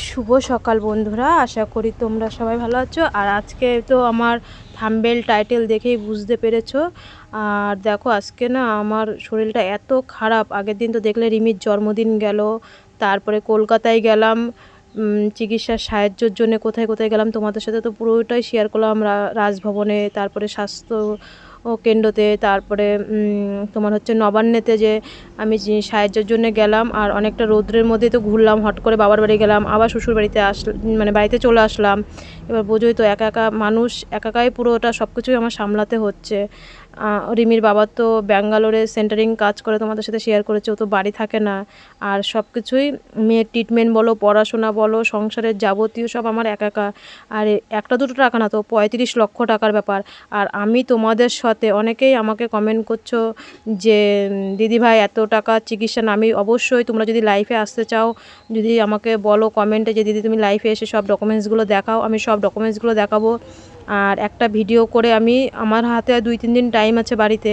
শুভ সকাল বন্ধুরা, আশা করি তোমরা সবাই ভালো আছো। আর আজকে তো আমার থাম্বনেল টাইটেল দেখেই বুঝতে পেরেছো। আর দেখো আজকে না আমার শরীরটা এত খারাপ। আগের দিন তো দেখলে রিমির জন্মদিন গেল, তারপরে কলকাতায় গেলাম চিকিৎসার সাহায্যের জন্য। কোথায় কোথায় গেলাম তোমাদের সাথে তো পুরোটাই শেয়ার করলাম। রাজভবনে, তারপরে স্বাস্থ্য ও কেন্দ্রতে, তারপরে তোমার হচ্ছে নবান্নেতে যে আমি সাহায্যের জন্য গেলাম। আর অনেকটা রৌদ্রের মধ্যে তো ঘুরলাম, হট করে বাবার বাড়ি গেলাম, আবার শ্বশুর বাড়িতে মানে বাড়িতে চলে আসলাম। এবার বোঝোই তো একা একা মানুষ, একাই পুরোটা সব কিছুই আমার সামলাতে হচ্ছে। রিমির বাবা তো ব্যাঙ্গালোরে সেন্টারিং কাজ করে, তোমাদের সাথে শেয়ার করেছে, ও তো বাড়ি থাকে না। আর সব কিছুই মেয়ের ট্রিটমেন্ট বলো, পড়াশোনা বলো, সংসারের যাবতীয় সব আমার একা। আর একটা দুটো টাকা না, তো 35 লক্ষ টাকার ব্যাপার। আর আমি তোমাদের সাথে, অনেকেই আমাকে কমেন্ট করছো যে দিদিভাই এত টাকা চিকিৎসা না। আমি অবশ্যই, তোমরা যদি লাইফে আসতে চাও, যদি আমাকে বলো কমেন্টে যে দিদি তুমি লাইফে এসে সব ডকুমেন্টসগুলো দেখাও, আমি সব ডকুমেন্টসগুলো দেখাবো। আর একটা ভিডিও করে আমার হাতে 2-3 দিন টাইম আছে বাড়িতে,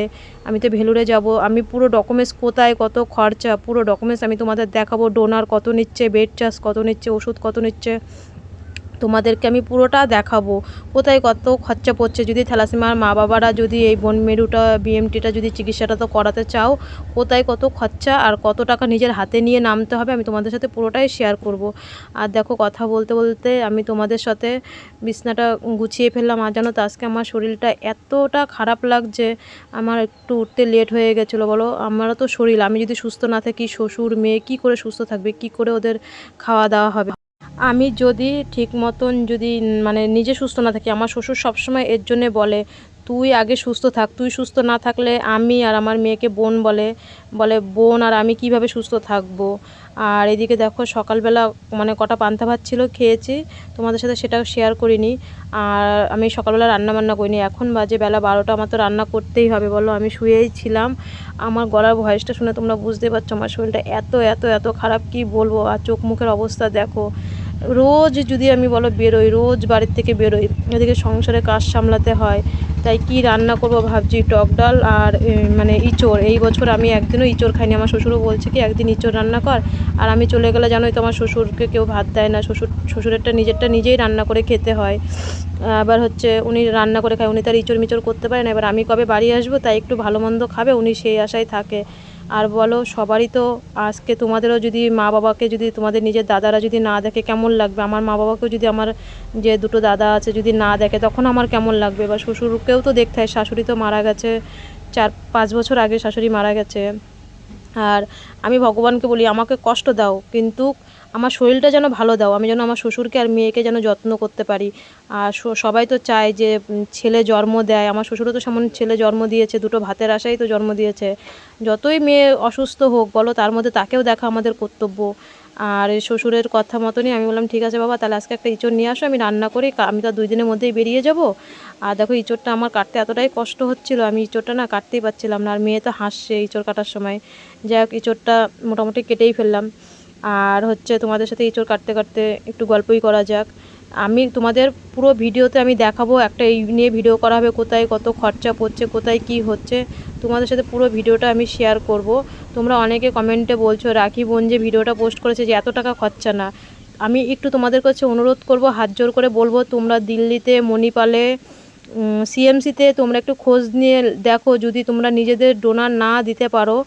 আমি তো ভেলুরে যাব। আমি পুরো ডকুমেন্টস, কোথায় কত খরচা, পুরো ডকুমেন্টস আমি তোমাদের দেখাবো। ডোনার কত নিচ্ছে, বেড চার্জ কত নিচ্ছে, ওষুধ কত নিচ্ছে, তোমাদেরকে আমি পুরোটা দেখাবো। কোথায় কত খরচা পড়ছে, যদি থ্যালাসেমিয়ার মা বাবারা যদি এই বোন মেরুটা বিএমটিটা যদি চিকিৎসাটা তো করাতে চাও, কোথায় কত খরচা আর কত টাকা নিজের হাতে নিয়ে নামতে হবে, আমি তোমাদের সাথে পুরোটাই শেয়ার করব। আর দেখো কথা বলতে বলতে আমি তোমাদের সাথে বিছনাটা গুছিয়ে ফেললাম। আর জানো তো আজকে আমার শরীরটা এতটা খারাপ লাগছে, আমার একটু উঠতে লেট হয়ে গেছিলো। বলো, আমারও তো শরীর, আমি যদি সুস্থ না থাকি, শ্বশুর মেয়ে কী করে সুস্থ থাকবে, কী করে ওদের খাওয়া দাওয়া হবে। আমি যদি ঠিক মতন যদি মানে নিজে সুস্থ না থাকি, আমার শ্বশুর সবসময় এর জন্যে বলে তুই আগে সুস্থ থাক, তুই সুস্থ না থাকলে আমি আর আমার মেয়েকে বোন বলে বলে বোন আর আমি কিভাবে সুস্থ থাকবো। আর এদিকে দেখো সকালবেলা মানে কটা পান্তা ভাত ছিল, খেয়েছি, তোমাদের সাথে সেটাও শেয়ার করিনি। আর আমি সকালবেলা রান্না বান্না করিনি, এখন বাজে বেলা 12টা, আমার তো রান্না করতেই হবে। বলো, আমি শুয়েই ছিলাম। আমার গলার ভয়েসটা শুনে তোমরা বুঝতে পারছো আমার শরীরটা এত এত এত খারাপ, কি বলবো। আর চোখ মুখের অবস্থা দেখো। রোজ যদি আমি বলো বেরোই, রোজ বাড়ির থেকে বেরোই, এদিকে সংসারে কাজ সামলাতে হয়। তাই কি রান্না করব ভাবছি, টক ডাল আর মানে ইঁচড়। এই বছর আমি একদিনও ইঁচড় খাইনি। আমার শ্বশুরও বলছে কি একদিন ইঁচড় রান্না কর। আর আমি চলে গেলে জানোই তো আমার শ্বশুরকে কেউ ভাত দেয় না, শ্বশুরেরটা নিজেরটা নিজেই রান্না করে খেতে হয়। আবার হচ্ছে উনি রান্না করে খায়, উনি তার ইঁচড় মিচড় করতে পারে না। এবার আমি কবে বাড়ি আসবো, তাই একটু ভালো মন্দ খাবে, উনি সেই আশায় থাকে। আর বলো, সবারই তো আজকে, তোমাদেরও যদি মা বাবাকে, যদি তোমাদের নিজের দাদারা যদি না দেখে কেমন লাগবে, আমার মা বাবাকেও যদি আমার যে দুটো দাদা আছে যদি না দেখে, তখন আমার কেমন লাগবে। বা শ্বশুরকেও তো দেখতে হয়, শাশুড়ি তো মারা গেছে 4-5 বছর আগে, শাশুড়ি মারা গেছে। আর আমি ভগবানকে বলি আমাকে কষ্ট দাও, কিন্তু আমার শরীরটা যেন ভালো দাও, আমি যেন আমার শ্বশুরকে আর মেয়েকে যেন যত্ন করতে পারি। আর সবাই তো চায় যে ছেলে জন্ম দেয়, আমার শ্বশুরও তো সেমন ছেলে জন্ম দিয়েছে, দুটো ভাতের আশাই তো জন্ম দিয়েছে। যতই মেয়ে অসুস্থ হোক বলো, তার মধ্যে তাকেও দেখা আমাদের কর্তব্য। আর শ্বশুরের কথা মতনই আমি বললাম ঠিক আছে বাবা, তাহলে আজকে একটা ইঁচড় নিয়ে আসো, আমি রান্না করি, আমি তো 2 দিনের মধ্যেই বেরিয়ে যাব। আর দেখো ইঁচড়টা আমার কাটতে এতটাই কষ্ট হচ্ছিলো, আমি ইঁচড়টা না কাটতেই পারছিলাম না। আর মেয়ে তো হাসছে ইঁচড় কাটার সময়। যাই হোক, ইঁচড়টা মোটামুটি কেটেই ফেললাম। আর হচ্ছে তোমাদের সাথে ইঁচড় কাটতে কাটতে একটু গল্পই করা যাক। আমি তোমাদের পুরো ভিডিওতে আমি দেখাবো, একটা এই নিয়ে ভিডিও করা হবে, কোথায় কত খরচা পড়ছে, কোথায় কি হচ্ছে, তোমাদের সাথে পুরো ভিডিওটা আমি শেয়ার করব। তোমরা অনেকে কমেন্টে বলছো রাখি বোন যে ভিডিওটা পোস্ট করেছে যে এত টাকা খরচা না। আমি একটু তোমাদের কাছে অনুরোধ করব, হাত জোর করে বলবো, তোমরা দিল্লিতে, মণিপালে, সিএমসিতে তোমরা একটু খোঁজ নিয়ে দেখো, যদি তোমরা নিজেদের ডোনার না দিতে পারো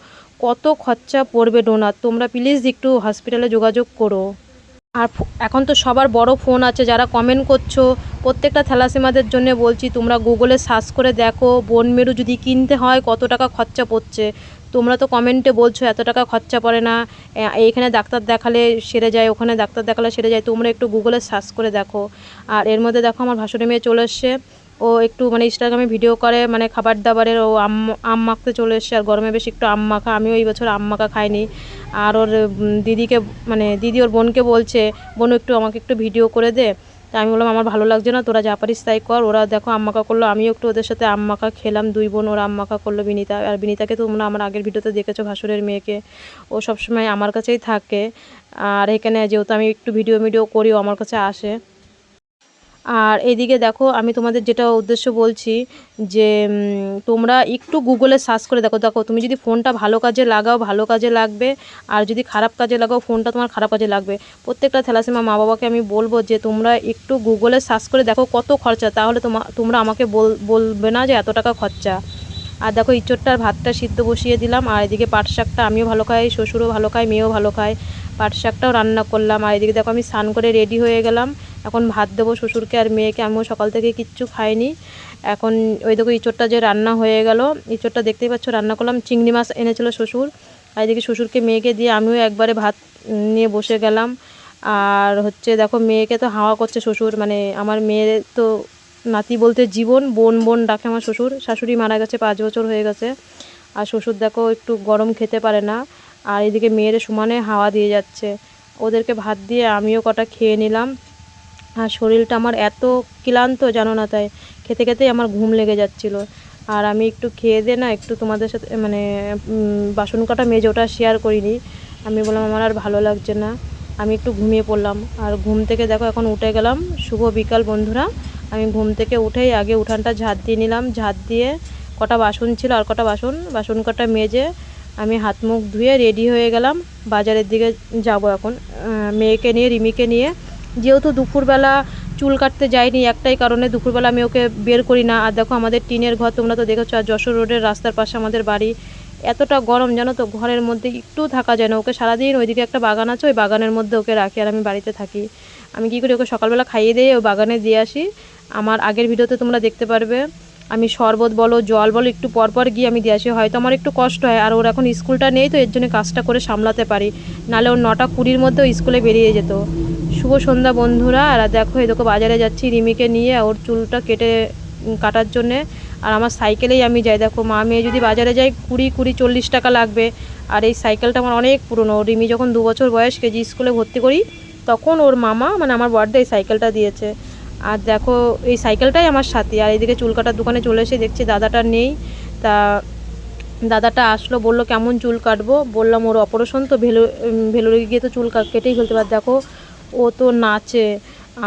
কত খরচা পড়বে ডোনার। তোমরা প্লিজ একটু হসপিটালে যোগাযোগ করো। আর এখন তো সবার বড় ফোন আছে, যারা কমেন্ট করছো প্রত্যেকটা থ্যালাসেমিয়াদের জন্য বলছি, তোমরা গুগলে সার্চ করে দেখো বোন মেরু যদি কিনতে হয় কত টাকা খরচা পড়ছে। তোমরা তো কমেন্টে বলছো এত টাকা খরচা পড়ে না, এইখানে ডাক্তার দেখালে সেরে যায়, ওখানে ডাক্তার দেখালে সেরে যায়, তোমরা একটু গুগলে সার্চ করে দেখো। আর এর মধ্যে দেখো আমার ভাসুরি মেয়ে চলে এসছে, ও একটু মানে ইনস্টাগ্রামে ভিডিও করে, মানে খাবার দাবারের, ও আম মাখতে চলে এসছে। আর গরমে বেশি একটু আম মাখা, আমিও এই বছর আম মাখা খাইনি। আর ওর দিদিকে, মানে দিদি ওর বোনকে বলছে বোন একটু আমাকে একটু ভিডিও করে দে। তা আমি বললাম আমার ভালো লাগছে না, তোরা যা পারিস তাই কর। ওরা দেখো আম মাখা করলো, আমিও একটু ওদের সাথে আম মাখা খেলাম, 2 বোন ওরা আম মাখা করলো। বিনিতা, আর বিনিতাকে তো তোমরা আমার আগের ভিডিওতে দেখেছো, ভাসুরের মেয়েকে, ও সবসময় আমার কাছেই থাকে। আর এখানে যেহেতু আমি একটু ভিডিও করি, ও আমার কাছে আসে। আর এদিকে দেখো আমি তোমাদের যেটা উদ্দেশ্য বলছি যে তোমরা একটু গুগলে সার্চ করে দেখো। তুমি যদি ফোনটা ভালো কাজে লাগাও ভালো কাজে লাগবে, আর যদি খারাপ কাজে লাগাও ফোনটা তোমার খারাপ কাজে লাগবে। প্রত্যেকটা থ্যালাসেমিয়া মা বাবাকে আমি বলবো যে তোমরা একটু গুগলে সার্চ করে দেখো কত খরচা, তাহলে তোমরা আমাকে বলবে না যে এত টাকা খরচা। আর দেখো ইঁচড়টার ভাতটা সিদ্ধ বসিয়ে দিলাম, আর এদিকে পাট শাকটা আমিও ভালো খাই, শ্বশুরও ভালো খায়, মেয়েও ভালো খায়। পাট শাকটাও রান্না করলাম। আর এদিকে দেখো আমি স্নান করে রেডি হয়ে গেলাম, এখন ভাত দেবো শ্বশুরকে আর মেয়েকে। আমিও সকাল থেকে কিচ্ছু খাইনি। এখন ওই দেখো ইঁচড়টা যে রান্না হয়ে গেল, ইঁচড়টা দেখতেই পাচ্ছ রান্না করলাম। চিংড়ি মাছ এনেছিল শ্বশুর, আর এদিকে শ্বশুরকে মেয়েকে দিয়ে আমিও একবারে ভাত নিয়ে বসে গেলাম। আর হচ্ছে দেখো মেয়েকে তো হাওয়া করছে শ্বশুর, মানে আমার মেয়ের তো নাতি বলতে জীবন, বোন বোন ডাকে আমার শ্বশুর। শাশুড়ি মারা গেছে 5 বছর হয়ে গেছে। আর শ্বশুর দেখো একটু গরম খেতে পারে না, আর এদিকে মেয়ের সমানে হাওয়া দিয়ে যাচ্ছে। ওদেরকে ভাত দিয়ে আমিও কটা খেয়ে নিলাম। আর শরীরটা আমার এত ক্লান্ত জানো না, তাই খেতে খেতেই আমার ঘুম লেগে যাচ্ছিল। আর আমি একটু খেয়ে দিয়ে না একটু তোমাদের সাথে মানে বাসন কাটা মেজে ওটা শেয়ার করিনি। আমি বললাম আমার আর ভালো লাগছে না, আমি একটু ঘুমিয়ে পড়লাম। আর ঘুম থেকে দেখো এখন উঠে গেলাম। শুভ বিকাল বন্ধুরা। আমি ঘুম থেকে উঠেই আগে উঠানটা ঝাঁট দিয়ে নিলাম, ঝাঁট দিয়ে কটা বাসন ছিল আর কটা বাসন কটা মেজে আমি হাত মুখ ধুয়ে রেডি হয়ে গেলাম। বাজারের দিকে যাব এখন মেয়েকে নিয়ে, রিমিকে নিয়ে। যেহেতু দুপুরবেলা চুল কাটতে যাইনি একটাই কারণে, দুপুরবেলা আমি ওকে বের করি না। আর দেখো আমাদের টিনের ঘর, তোমরা তো দেখেছো। আর যশোর রোডের রাস্তার পাশে আমাদের বাড়ি, এতটা গরম জানো তো, ঘরের মধ্যে একটু থাকা যায় না। ওকে সারাদিন ওইদিকে একটা বাগান আছে, ওই বাগানের মধ্যে ওকে রাখি, আর আমি বাড়িতে থাকি। আমি কী করি ওকে সকালবেলা খাইয়ে দিয়ে ওই বাগানে দিয়ে আসি। আমার আগের ভিডিওতে তোমরা দেখতে পারবে আমি শরবত বলো জল বলো একটু পরপর গিয়ে আমি দিয়ে আসি। হয়তো আমার একটু কষ্ট হয়, আর ওর এখন স্কুলটা নেই তো এর জন্য কাজটা করে সামলাতে পারি, নাহলে ওর 9টা 20-র মধ্যে স্কুলে বেরিয়ে যেত। শুভ সন্ধ্যা বন্ধুরা। আর দেখো এদিকে বাজারে যাচ্ছি রিমিকে নিয়ে ওর চুলটা কাটার জন্যে। আর আমার সাইকেলেই আমি যাই। দেখো মা মেয়ে যদি বাজারে যাই 20-40 টাকা লাগবে। আর এই সাইকেলটা আমার অনেক পুরনো। রিমি যখন 2 বছর বয়স কেজি স্কুলে ভর্তি করি তখন ওর মামা মানে আমার বড়দা এই সাইকেলটা দিয়েছে। আর দেখো এই সাইকেলটাই আমার সাথী। আর এইদিকে চুল কাটার দোকানে চলে এসে দেখছি দাদাটা নেই। তা দাদাটা আসলো, বললো কেমন চুল কাটবো। বললাম ওর অপারেশন তো, ভেলোরে গিয়ে তো চুল কেটেই ফেলতে পারে। দেখো ও তো নাচে,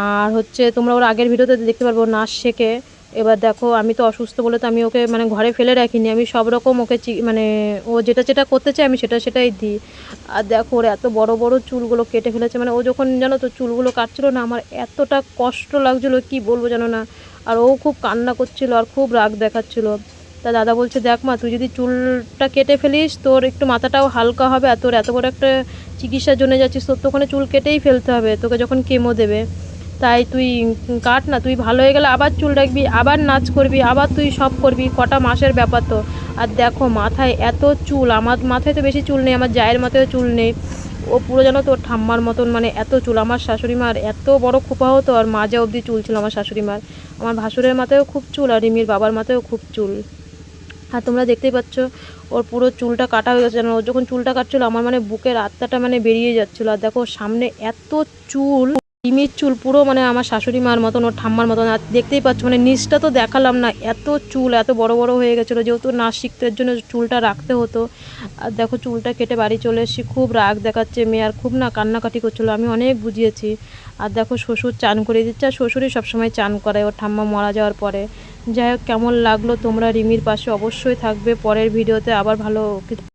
আর হচ্ছে তোমরা ওর আগের ভিডিওতে দেখতে পারবো নাচ শেখে। এবার দেখো আমি তো অসুস্থ বলে তো আমি ওকে মানে ঘরে ফেলে রাখিনি, আমি সব রকম ওকে মানে ও যেটা যেটা করতে চায় আমি সেটাই দিই। আর দেখো ওর এত বড় বড় চুলগুলো কেটে ফেলেছে, মানে ও যখন জানো তো চুলগুলো কাটছিল না আমার এতটা কষ্ট লাগছিলো কি বলবো জানো না। আর ও খুব কান্না করছিল আর খুব রাগ দেখাচ্ছিল। তা দাদা বলছে দেখ মা তুই যদি চুলটা কেটে ফেলিস তোর একটু মাথাটাও হালকা হবে, আর তোর এত বড় একটা চিকিৎসার জন্য যাচ্ছিস, তোর তো ওখানে চুল কেটেই ফেলতে হবে তোকে যখন কেমো দেবে। তাই তুই কাট না, তুই ভালো হয়ে গেলে আবার চুল রাখবি, আবার নাচ করবি, আবার তুই সব করবি, কটা মাসের ব্যাপার তো। আর দেখো মাথায় এত চুল, আমার মাথায় তো বেশি চুল নেই, আমার জায়ের মাথায় চুল নেই। ও পুরো যেন তোর ঠাম্মার মতন, মানে এত চুল। আমার শাশুড়ি মার এত বড় খোপা হতো আর মাজা অবধি চুল ছিল আমার শাশুড়ি মার। আমার ভাসুরের মাথায়ও খুব চুল আর রিমির বাবার মাথায়ও খুব চুল। আর তোমরা দেখতেই পাচ্ছ ওর পুরো চুলটা কাটা হয়ে গেছে। ও যখন চুলটা কাটছিলো আমার মানে বুকের আত্মাটা মানে বেরিয়ে যাচ্ছিলো। আর দেখো সামনে এত চুল, রিমির চুল পুরো মানে আমার শাশুড়ি মার মতন, ওর ঠাম্মার মতন। আর দেখতেই পাচ্ছ মানে নিচটা তো দেখালাম না, এত চুল এত বড় বড় হয়ে গেছিলো, যেহেতু নাচ শিখতে এর জন্য চুলটা রাখতে হতো। আর দেখো চুলটা কেটে বাড়ি চলে এসেছি, খুব রাগ দেখাচ্ছে মেয়ে আর খুব না কান্নাকাটি করছিলো, আমি অনেক বুঝিয়েছি। আর দেখো শ্বশুর চান করে দিচ্ছে, আর শ্বশুরই সবসময় চান করায় ওর ঠাম্মা মারা যাওয়ার পরে। যাই হোক কেমন লাগলো তোমরা রিমির পাশে অবশ্যই থাকবে পরের ভিডিওতে আবার ভালো